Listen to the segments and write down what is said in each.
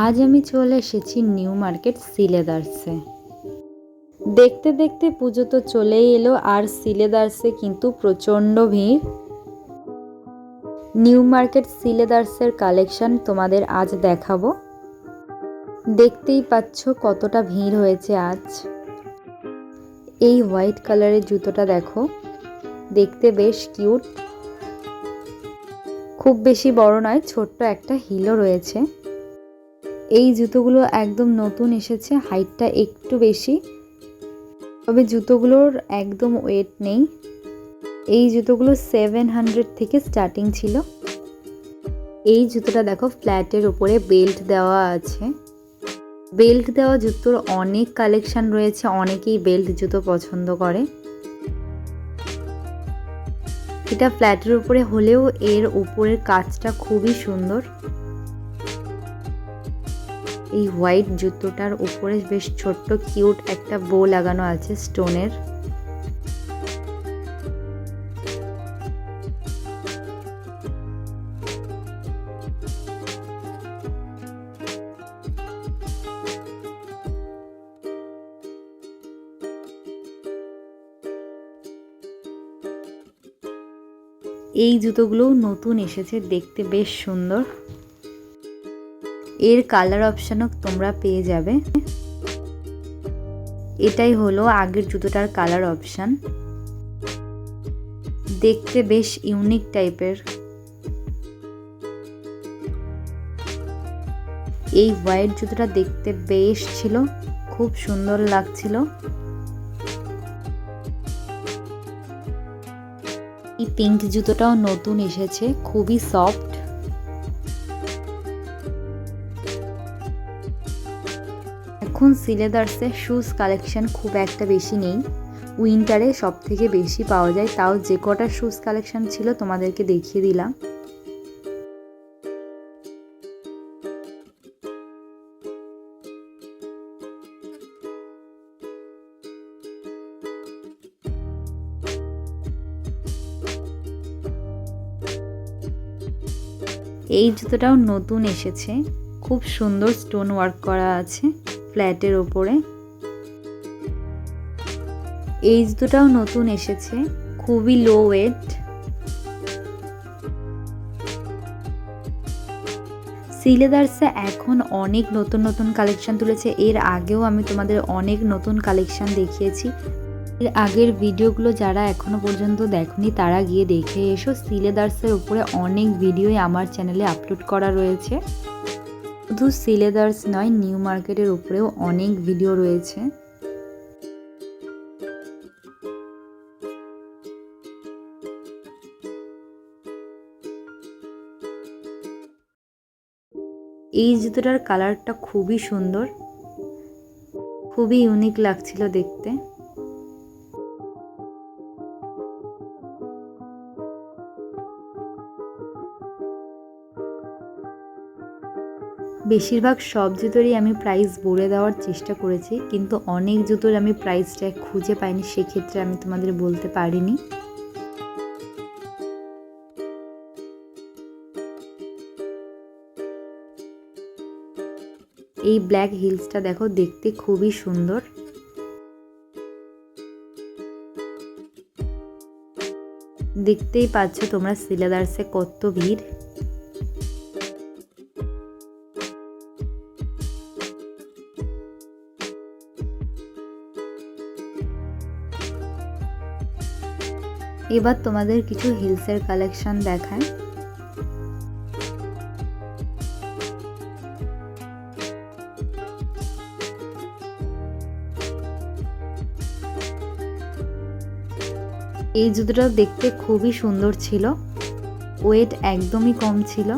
আজ আমি চলে এসেছি নিউ মার্কেট সিলেদার্সে। দেখতে দেখতে পুজো তো চলেই এলো, আর সিলেদার্সে কিন্তু প্রচণ্ড ভিড়। নিউ মার্কেট সিলেদার্সের কালেকশন তোমাদের আজ দেখাবো। দেখতেই পাচ্ছ কতটা ভিড় হয়েছে আজ। এই হোয়াইট কালারের জুতোটা দেখো, দেখতে বেশ কিউট। খুব বেশি বড় নয়, ছোট্ট একটা হিলও রয়েছে। এই জুতোগুলো একদম নতুন এসেছে, হাইটটা একটু বেশি, তবে জুতোগুলোর একদম ওয়েট নেই। এই জুতোগুলো 700 থেকে স্টার্টিং ছিল। এই জুতোটা দেখো, ফ্ল্যাটের উপরে বেল্ট দেওয়া আছে। বেল্ট দেওয়া জুতোর অনেক কালেকশন রয়েছে, অনেকেই বেল্ট জুতো পছন্দ করে। এটা ফ্ল্যাটের উপরে হলেও এর উপরের কাজটা খুবই সুন্দর। এই হোয়াইট জুতোটার উপরে বেশ ছোট্ট কিউট একটা বো লাগানো আছে স্টোনের। এই জুতোগুলো নতুন এসেছে, দেখতে বেশ সুন্দর। এর কালার অপশানও তোমরা পেয়ে যাবে। এটাই হলো আগের জুতোটার কালার অপশান। দেখতে বেশ ইউনিক টাইপের। এই হোয়াইট জুতোটা দেখতে বেশ ছিল, খুব সুন্দর লাগছিল। এই পিঙ্ক জুতোটাও নতুন এসেছে, খুবই সফট। এখন সিলেদার্সে শুজ কালেকশন খুব একটা বেশি নেই, উইন্টারে সব থেকে বেশি পাওয়া যায়। তাও যে কটা শুজ কালেকশন ছিল তোমাদেরকে দেখিয়ে দিলাম। এই জুতোটাও নতুন এসেছে, খুব সুন্দর স্টোন ওয়ার্ক করা আছে ফ্ল্যাটের ওপরে। এই জুতোটাও নতুন এসেছে, খুবই লো ওয়েট। সিলেদার্সে এখন অনেক নতুন নতুন কালেকশন তুলেছে। এর আগেও আমি তোমাদের অনেক নতুন কালেকশন দেখিয়েছি। এর আগের ভিডিওগুলো যারা এখনো পর্যন্ত দেখনি তারা গিয়ে দেখে এসো। সিলেদার্সের উপরে অনেক ভিডিওই আমার চ্যানেলে আপলোড করা রয়েছে। শুধু সিলেদার্স নয়, নিউ মার্কেটের উপরেও অনেক ভিডিও রয়েছে। এই জুতোটার কালারটা খুবই সুন্দর, খুবই ইউনিক লাগছিল দেখতে। বেশিরভাগ সব জুতোরই আমি প্রাইস বলে দেওয়ার চেষ্টা করেছি, কিন্তু অনেক জুতোর আমি প্রাইসটা খুঁজে পাইনি, সেক্ষেত্রে আমি তোমাদের বলতে পারিনি। এই ব্ল্যাক হিলসটা দেখো, দেখতে খুবই সুন্দর। দেখতেই পাচ্ছ তোমরা সিলেদার্সে কত ভিড়। এবার তোমাদের কিছু হিলসের কালেকশন দেখায়। এই জুতোটাও দেখতে খুবই সুন্দর ছিল, ওয়েট একদমই কম ছিল।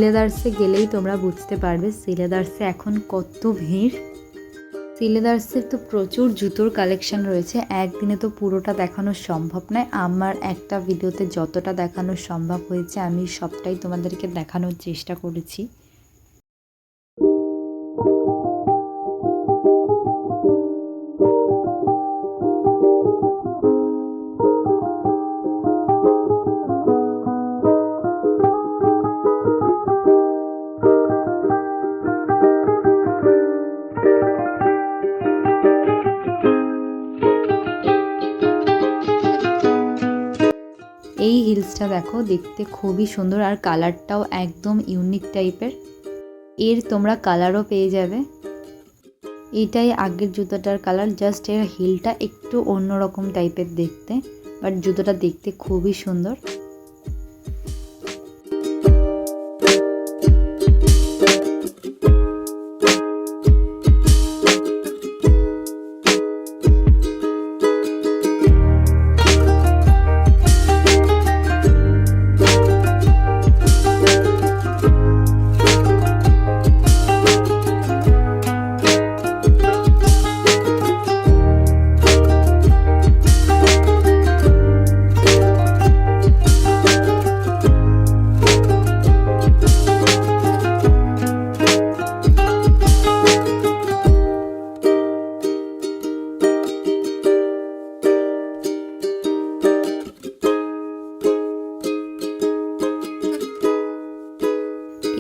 সিলেদার্সে গেলেই তোমরা বুঝতে পারবে সিলেদার্সে এখন কত ভিড়। সিলেদার্সের তো প্রচুর জুতোর কালেকশন রয়েছে, একদিনে তো পুরোটা দেখানো সম্ভব নয়। আমার একটা ভিডিওতে যতটা দেখানো সম্ভব হয়েছে আমি সবটাই তোমাদেরকে দেখানোর চেষ্টা করেছি। এই হিলসটা দেখো, দেখতে খুবই সুন্দর আর কালারটাও একদম ইউনিক টাইপের। এর তোমরা কালারও পেয়ে যাবে। এটাই আগের জুতোটার কালার, জাস্ট এর হিলটা একটু অন্যরকম টাইপের দেখতে, বাট জুতোটা দেখতে খুবই সুন্দর।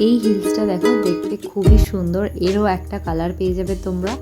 এই হিলসটা দেখো, দেখতে খুবই সুন্দর, এরও একটা কালার পেয়ে যাবে তোমরা।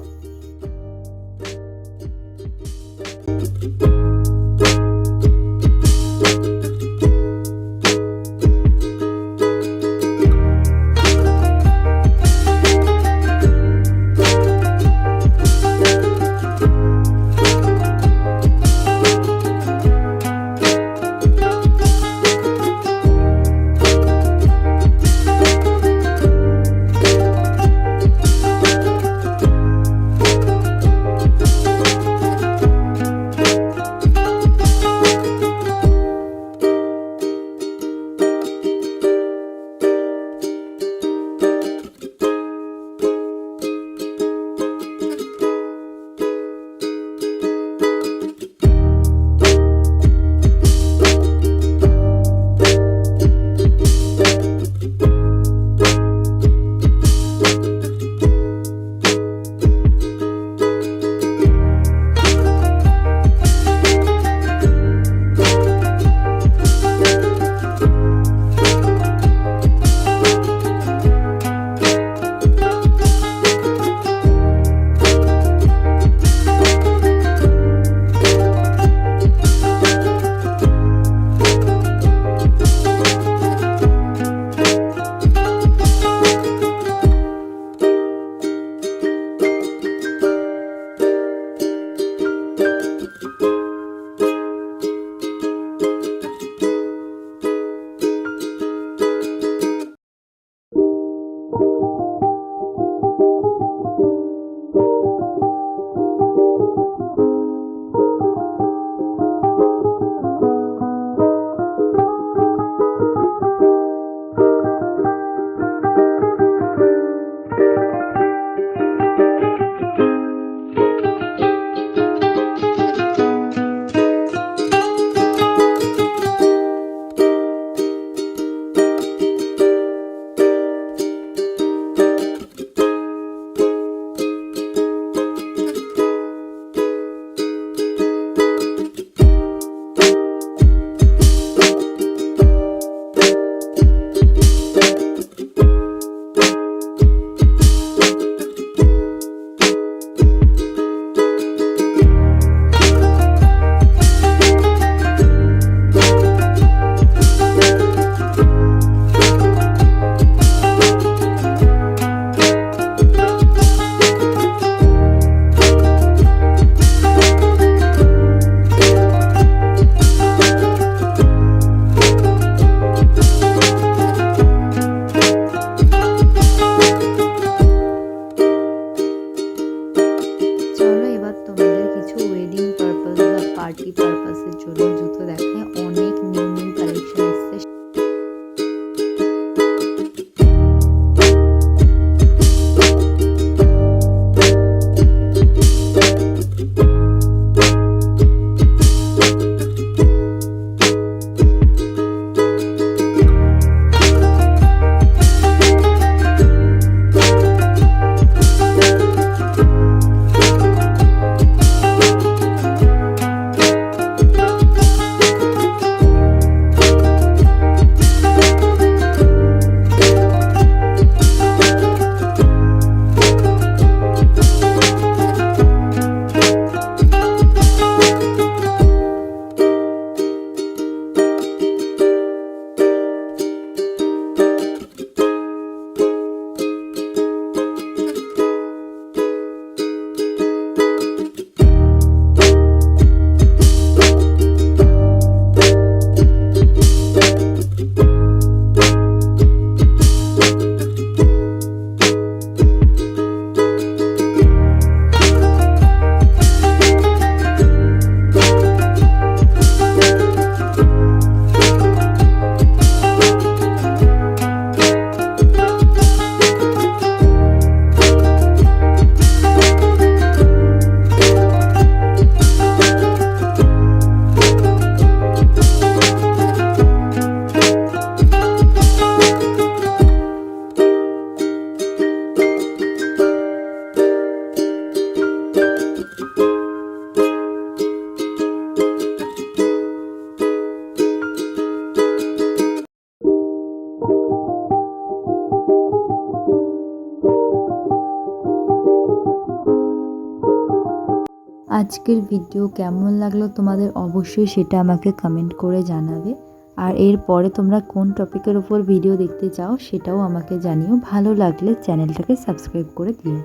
আজকের ভিডিও কেমন লাগলো তোমাদের অবশ্যই সেটা আমাকে কমেন্ট করে জানাবে। আর এরপরে তোমরা কোন টপিকের ওপর ভিডিও দেখতে চাও সেটাও আমাকে জানিও। ভালো লাগলে চ্যানেলটাকে সাবস্ক্রাইব করে দিও।